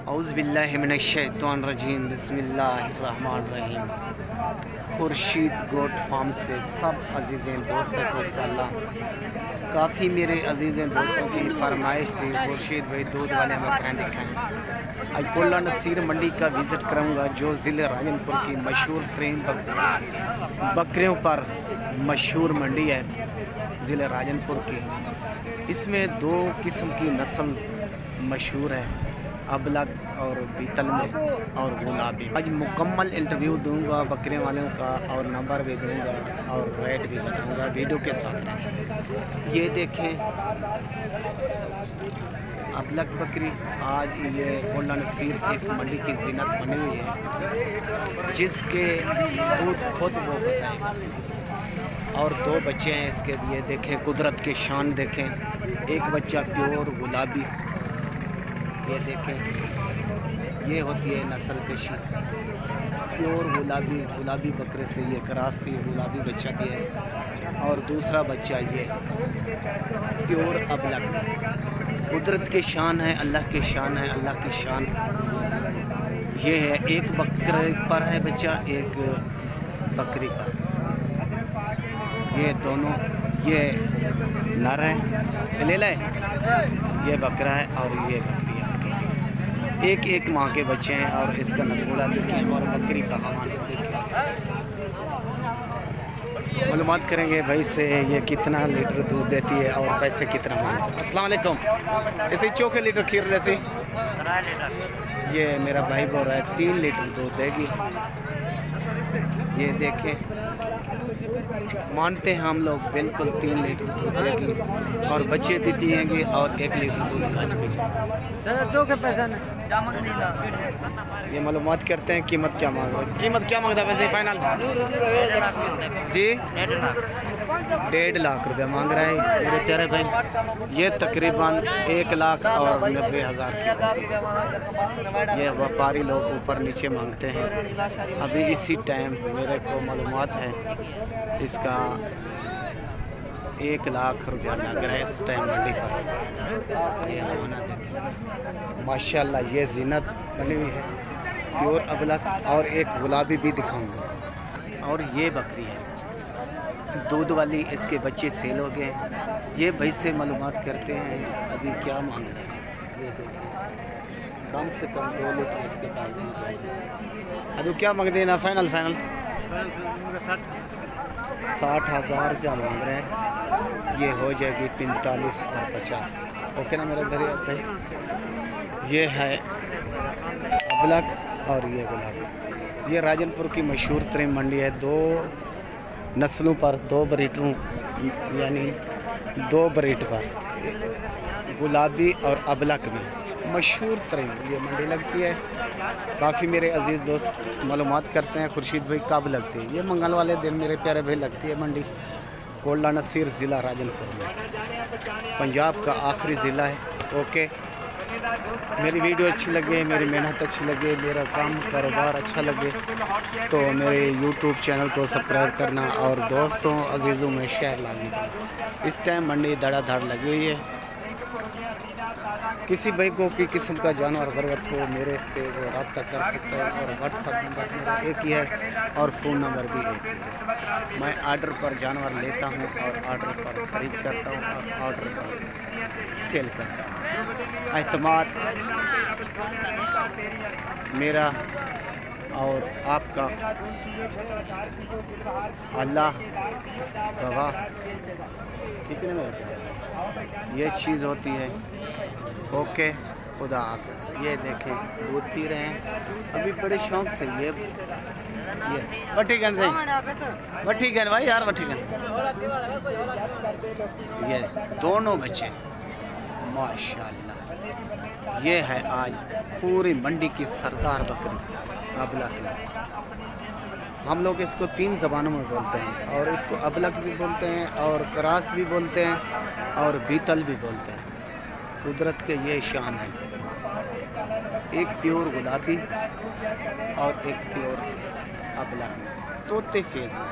औज़ुबिल्लाहिमिनश्शैतानिर्रजीम बिस्मिल्लाहिर्रहमानिर्रहीम। Khurshid goat farm से सब अजीज़ें दोस्तों को सलाम। काफ़ी मेरे अजीज़ें दोस्तों की फरमाइश थी खुर्शीद भाई दूध वाले बकरियाँ दिखाएँ। आज कोला नसीर मंडी का विज़िट करूँगा जो ज़िले राजनपुर की मशहूर तरीन बकरियों पर मशहूर मंडी है ज़िले राजनपुर की। इसमें दो किस्म की नस्ल मशहूर है, अबलग और बीतल में और गुलाबी। आज मुकम्मल इंटरव्यू दूंगा बकरियों वालों का और नंबर भी दूंगा और रेट भी बताऊंगा, वीडियो के साथ रहें। ये देखें अबलग बकरी, आज ये कोला नसीर एक मंडी की जीनत बनी हुई है जिसके दूध खुद वो बताएगा। और दो बच्चे हैं इसके लिए, देखें कुदरत के शान देखें। एक बच्चा प्योर गुलाबी, ये देखें ये होती है नस्ल कशी प्योर गुलाबी बकरे से ये क्रॉस थी, गुलाबी बच्चा दिया है। और दूसरा बच्चा ये प्योर अबलग। कुदरत के शान है, अल्लाह के शान है, अल्लाह की शान ये है। एक बकरे पर है बच्चा, एक बकरी पर। ये दोनों ये नर है, ले ले, ये बकरा है और ये बकरी है। एक एक माँ के बच्चे हैं और इसका नकूड़ा देखें और बकरी का हवाला देखें। मालूमात करेंगे भाई से ये कितना लीटर दूध देती है और पैसे कितना मांगते हैं। अस्सलाम वालेकुम। ऐसे चौके लीटर खीर जैसी ये मेरा भाई बोल रहा है 3 लीटर दूध देगी। ये देखें मानते हैं हम लोग बिल्कुल 3 लीटर दूध देगी और बच्चे भी पिएंगे और 1 लीटर दूध गाज भी जाएगा। दो के पैसा नहीं ये मालूमात करते हैं कीमत क्या मांग रहा है। कीमत क्या मांगता है वैसे फाइनल जी? 1.5 लाख रुपया मांग रहा है मेरे प्यारे भाई। ये तकरीबन 1,90,000 की। ये व्यापारी लोग ऊपर नीचे मांगते हैं। अभी इसी टाइम मेरे को मालूमात है इसका 1 लाख रुपया लग रहा है इस टाइम मंडी पर। ये आना देखें माशाल्लाह, ये जीनत बनी हुई है प्योर अबलग। और एक गुलाबी भी दिखाऊंगा। और ये बकरी है दूध वाली, इसके बच्चे सेल हो गए। ये भाई से मालूमात करते हैं अभी क्या मांग रहे हैं। ये देखिए कम से कम 2 लीटर इसके पास दूध है। अभी क्या मांग देना फाइनल 60,000 रुपया मांग रहे हैं। ये हो जाएगी 45 और 50 की। ओके ना मेरे भाई। ये है अबलग और ये गुलाबी। ये राजनपुर की मशहूर तरीन मंडी है। 2 नस्लों पर 2 ब्रीडरों यानी 2 ब्रीड पर गुलाबी और अबलग में मशहूर तरीन ये मंडी लगती है। काफ़ी मेरे अजीज़ दोस्त मालूमात करते हैं खुर्शीद भाई कब लगती है। ये मंगल वाले दिन मेरे प्यारे भाई लगती है मंडी कोला नसीर ज़िला राजनपुर में, पंजाब का आखिरी ज़िला है। ओके, मेरी वीडियो अच्छी लगे, मेरी मेहनत अच्छी लगे, मेरा काम कारोबार अच्छा लगे तो मेरे यूट्यूब चैनल को सब्सक्राइब करना और दोस्तों अजीज़ों में शेयर लाने का। इस टाइम मंडी धड़ाधड़ लगी हुई है। किसी भाई को की किस्म का जानवर ज़रूरत हो मेरे से वो रब्ता कर सकता है। और व्हाट्सअप नंबर मेरा एक ही है और फ़ोन नंबर भी एक ही है। मैं आर्डर पर जानवर लेता हूँ और आर्डर पर ख़रीद करता हूँ और आर्डर पर सेल करता हूँ। एतमाद मेरा और आपका, अल्लाह गवाह। ठीक है ना मेरे प्यारे, ये चीज़ होती है। ओके, खुदा हाफ़िज़। ये देखें दूध पी रहे हैं अभी बड़े शौक़ से। ये वठीगन सही वठीगन भाई यार वठीगन। ये दोनों बच्चे माशाल्लाह। ये है आज पूरी मंडी की सरदार बकरी अबलग में। हम लोग इसको 3 ज़बानों में बोलते हैं और इसको अबलग भी बोलते हैं और क्रॉस भी बोलते हैं और बीतल भी बोलते हैं। कुदरत के ये शान है, एक प्योर गुलाबी और एक प्योर अबलग, तोते फेज़ है।